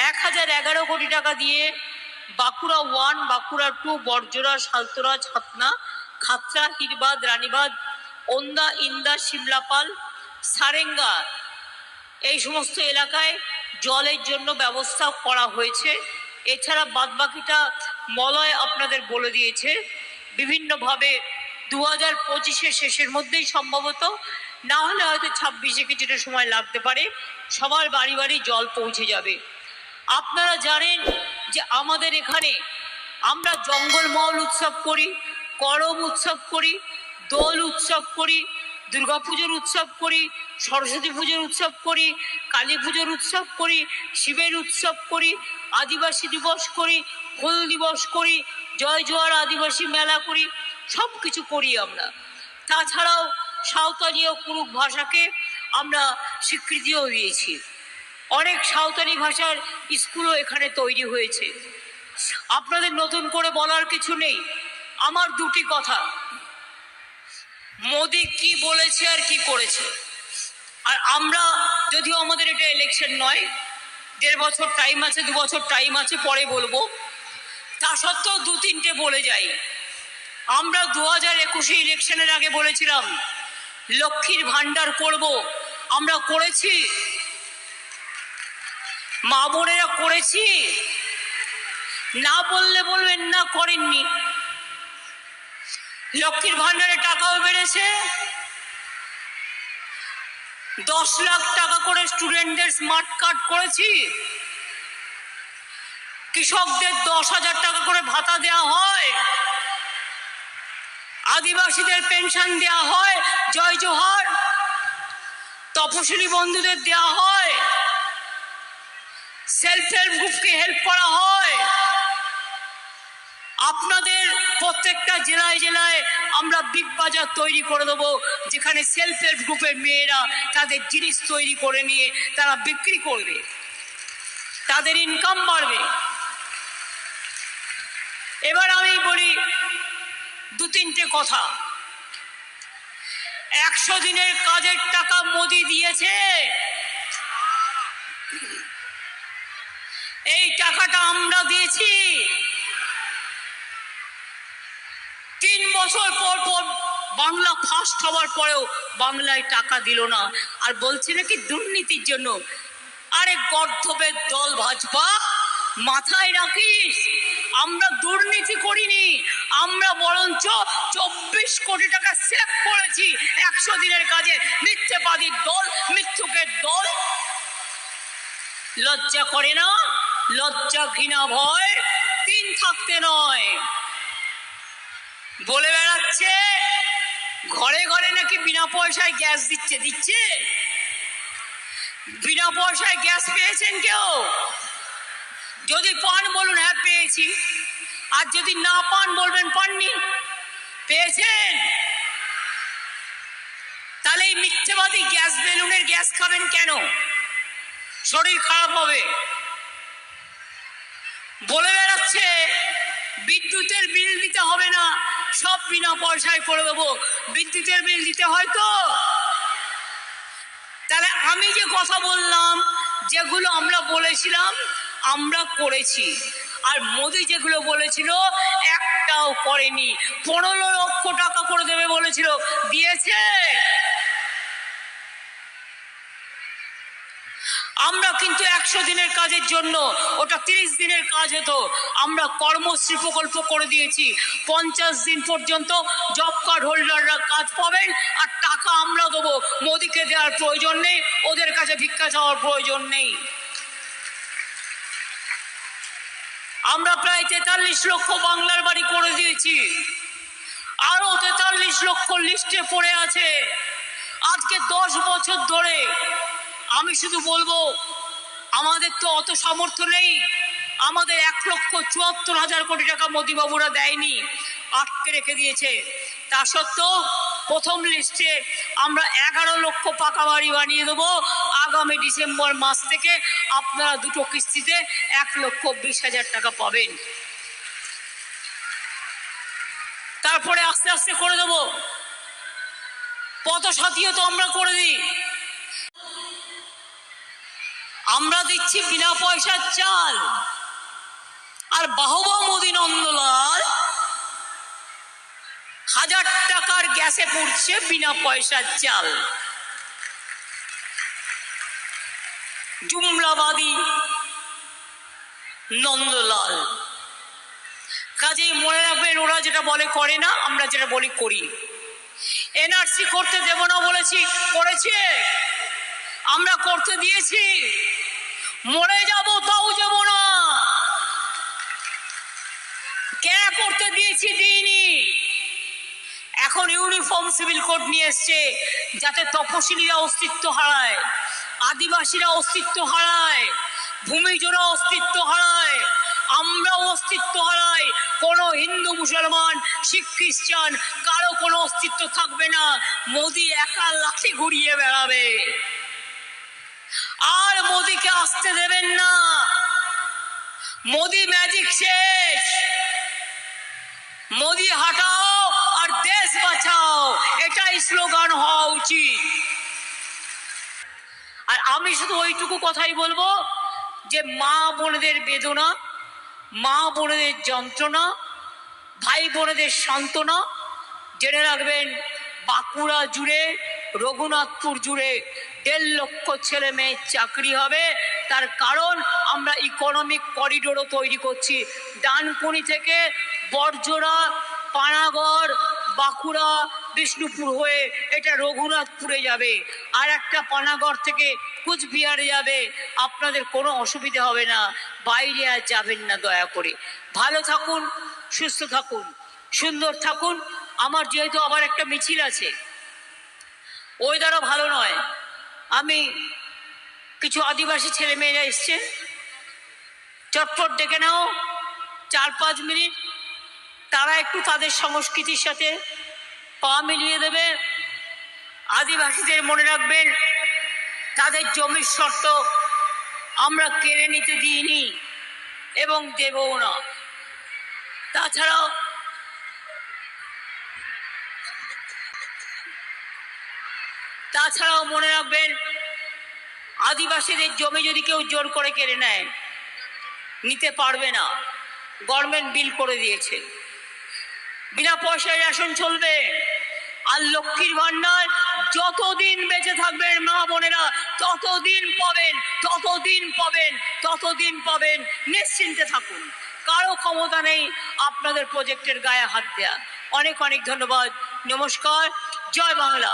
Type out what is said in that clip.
1011 কোটি টাকা দিয়ে বাঁকুড়া 1, বাঁকুড়া 2, বড়জোড়া, সালতোরা, ছাতনা, খাতড়া, হিরবাদ, রানীবাদ, ওন্দা, ইন্দা, শিমলাপাল, সারেঙ্গা এই সমস্ত এলাকায় জলের জন্য ব্যবস্থা করা হয়েছে। এছাড়া বাদবাকিটা মলয় আপনাদের বলে দিয়েছে। বিভিন্নভাবে 2025-এর শেষের মধ্যেই সম্ভবত, না হলে হয়তো 26-এ কিছুটা সময় লাগতে পারে, সবার বাড়ি বাড়ি জল পৌঁছে যাবে। আপনারা জানেন যে আমাদের এখানে আমরা জঙ্গলমহল উৎসব করি, করম উৎসব করি, দোল উৎসব করি, দুর্গাপুজোর উৎসব করি, সরস্বতী পুজোর উৎসব করি, কালী পুজোর উৎসব করি, শিবের উৎসব করি, আদিবাসী দিবস করি, হুল দিবস করি, জয় জোয়ার আদিবাসী মেলা করি, সব কিছু করি আমরা। তাছাড়াও সাঁওতালি ও কুরুক ভাষাকে আমরা স্বীকৃতিও দিয়েছি। অনেক সাঁওতালি ভাষার স্কুলও এখানে তৈরি হয়েছে। আপনাদের নতুন করে বলার কিছু নেই। আমার দুটি কথা, মোদি কি বলেছে আর কি করেছে। আর আমরা, যদিও আমাদের এটা ইলেকশন নয়, 1.5 বছর টাইম আছে, 2 বছর টাইম আছে, পরে বলবো, তা সত্ত্বেও 2-3টে বলে যাই। আমরা 2021-এ ইলেকশনের আগে বলেছিলাম লক্ষ্মীর ভান্ডার করব, আমরা করেছি। মা বোনেরা করেছি, না বললে বলবেন না করেননি। লক্ষ্মীর ভান্ডারে টাকাও বেড়েছে, 10 লাখ টাকা করে স্টুডেন্টদের স্মার্ট কার্ড করেছি, কৃষকদের 10,000 টাকা করে ভাতা দেওয়া হয়, আদিবাসীদের পেনশন দেওয়া হয়, জয় জোহার, তপশিলি বন্ধুদের দেওয়া হয়, সেলফ হেল্প গ্রুপকে হেল্প করা হয়। আপনাদের প্রত্যেকটা জেলায় জেলায় আমরা বিগ বাজার তৈরি করে দেবো, যেখানে সেলফ হেল্প গ্রুপের মেয়েরা তাদের জিনিস তৈরি করে নিয়ে তারা বিক্রি করবে, তাদের ইনকাম বাড়বে। এবার আমি বলি 2-3টে কথা। 100 দিনের কাজের টাকা মোদি দিয়েছে। এই টাকাটা আমরা দিয়েছি। 3 বছর পর পর বাংলা ফার্স্ট হওয়ার পরেও বাংলায় টাকা দিল না, আর বলছে নাকি দুর্নীতির জন্য। আরে গর্ধবের দল ভাজপা, মাথায় রাখিস, আমরা দুর্নীতি করিনি, আমরা বরঞ্চ 24 কোটি টাকা সেভ করেছি 100 দিনের কাজে। মিথ্যেবাদীর দল, মিথ্যুকের দল। লজ্জা করে না? লজ্জা, ঘৃণা, ভয় 3 থাকতে নয়। বলে বেড়াচ্ছে ঘরে ঘরে নাকি বিনা পয়সায় গ্যাস দিচ্ছে। বিনা পয়সায় গ্যাস পেয়েছেন কেউ? যদি পান বলুন হ্যাঁ পেয়েছি, আর যদি না পান বলবেন পাননি। পেয়েছেন? তাহলে এই মিথ্যেবাদী গ্যাস বেলুনের গ্যাস খাবেন কেন? শরীর খারাপ হবে। বলে বেড়াচ্ছে বিদ্যুতের বিল দিতে হবে না, সব বিনা পয়সায় করে দেবো। বিদ্যুতের বিল দিতে হয় তো। তাহলে আমি যে কথা বললাম, যেগুলো আমরা বলেছিলাম আমরা করেছি, আর মোদি যেগুলো বলেছিল একটাও করেনি। 15 লক্ষ টাকা করে দেবে বলেছিল, দিয়েছে? আমরা কিন্তু 100 দিনের কাজের জন্য, ওটা 30 দিনের কাজ হতো, আমরা কর্মশ্রী প্রকল্প করে দিয়েছি। 50 দিন পর্যন্ত জব কার্ড হোল্ডাররা কাজ পাবেন, আর টাকা আমরা দেবো। মোদিকে দেওয়ার প্রয়োজন নেই, ওদের কাছে ভিক্ষা চাওয়ার প্রয়োজন নেই। আমরা প্রায় 43 লক্ষ বাংলার বাড়ি করে দিয়েছি, আরো 43 লক্ষ লিস্টে পড়ে আছে। আজকে 10 বছর ধরে আমি শুধু বলবো, আমাদের তো অত সামর্থ্য নেই। আমাদের 1,74,000 কোটি টাকা মোদিবাবুরা দেয়নি, আটকে রেখে দিয়েছে। তা সত্ত্বেও প্রথম লিস্টে আমরা 11 লক্ষ পাকা বাড়ি বানিয়ে দেবো। আগামী ডিসেম্বর মাস থেকে আপনারা 2টো কিস্তিতে 1,20,000 টাকা পাবেন। তারপরে আস্তে আস্তে করে দেবো। পথসাথীও তো আমরা করে দিই। আমরা দিচ্ছি বিনা পয়সার চাল, আর বাহবা মোদী নন্দলাল 1000 টাকার গ্যাসে পড়ছে বিনা পয়সার চাল। জুমলাবাদী নন্দলাল। কাজেই মনে রাখবেন, ওরা যেটা বলে করে না, আমরা যেটা বলি করি। এনআরসি করতে দেব না বলেছি, করেছে। আমরা করতে দিয়েছি, মরে যাব তাও যাব না। কেন করতে দিয়েছি? দিইনি। এখন ইউনিফর্ম সিভিল কোড নিয়ে এসছে, যাতে তপশিলীরা অস্তিত্ব হারায়, আদিবাসীরা অস্তিত্ব হারায়, ভূমিজরা অস্তিত্ব হারায়, আমরাও অস্তিত্ব হারাই। কোনো হিন্দু, মুসলমান, শিখ, খ্রিস্টান কারো কোনো অস্তিত্ব থাকবে না। মোদি একা লাঠি ঘুরিয়ে বেড়াবে, আর মোদিকে আসতে দেবেন না। মোদি ম্যাজিক শেষ। মোদি হাটাও আর দেশ বাঁচাও, এটাই স্লোগান হওয়া উচিত। আর আমি শুধু ওইটুকু কথাই বলবো যে মা বোনেদের বেদনা, মা বোনেদের যন্ত্রণা, ভাই বোনেদের সান্ত্বনা জেনে রাখবেন। বাঁকুড়া জুড়ে, রঘুনাথপুর জুড়ে 1.5 লক্ষ ছেলে মেয়ের চাকরি হবে। তার কারণ আমরা ইকোনমিক করিডোরও তৈরি করছি। ডানকুনি থেকে বড়জোড়া, পানাগড়, বাঁকুড়া, বিষ্ণুপুর হয়ে এটা রঘুনাথপুরে যাবে, আর একটা পানাগড় থেকে কুচবিহারে যাবে। আপনাদের কোনো অসুবিধা হবে না, বাইরে আর যাবেন না দয়া করে। ভালো থাকুন, সুস্থ থাকুন, সুন্দর থাকুন। আমার যেহেতু আবার একটা মিছিল আছে, ওয়েদারও ভালো নয়, আমি কিছু আদিবাসী ছেলে মেয়েরা এসছে, চটপট ডেকে নাও 4-5 মিনিট। তারা একটু তাদের সংস্কৃতির সাথে পা মিলিয়ে দেবে। আদিবাসীদের মনে রাখবেন, তাদের জমির শর্ত আমরা কেড়ে নিতে দিইনি এবং দেবও না। তাছাড়াও মনে রাখবেন, আদিবাসীদের জমি যদি কেউ জোর করে কেড়ে নেয়, নিতে পারবে না। গভর্নমেন্ট বিল করে দিয়েছে, বিনা পয়সায় রেশন চলবে। আর লক্ষ্মীর ভান্ডার যতদিন বেঁচে থাকবেন মা বোনেরা, ততদিন পাবেন, ততদিন পাবেন, ততদিন পাবেন। নিশ্চিন্তে থাকুন, কারো ক্ষমতা নেই আপনাদের প্রজেক্টের গায়ে হাত দেয়া। অনেক অনেক ধন্যবাদ। নমস্কার। জয় বাংলা।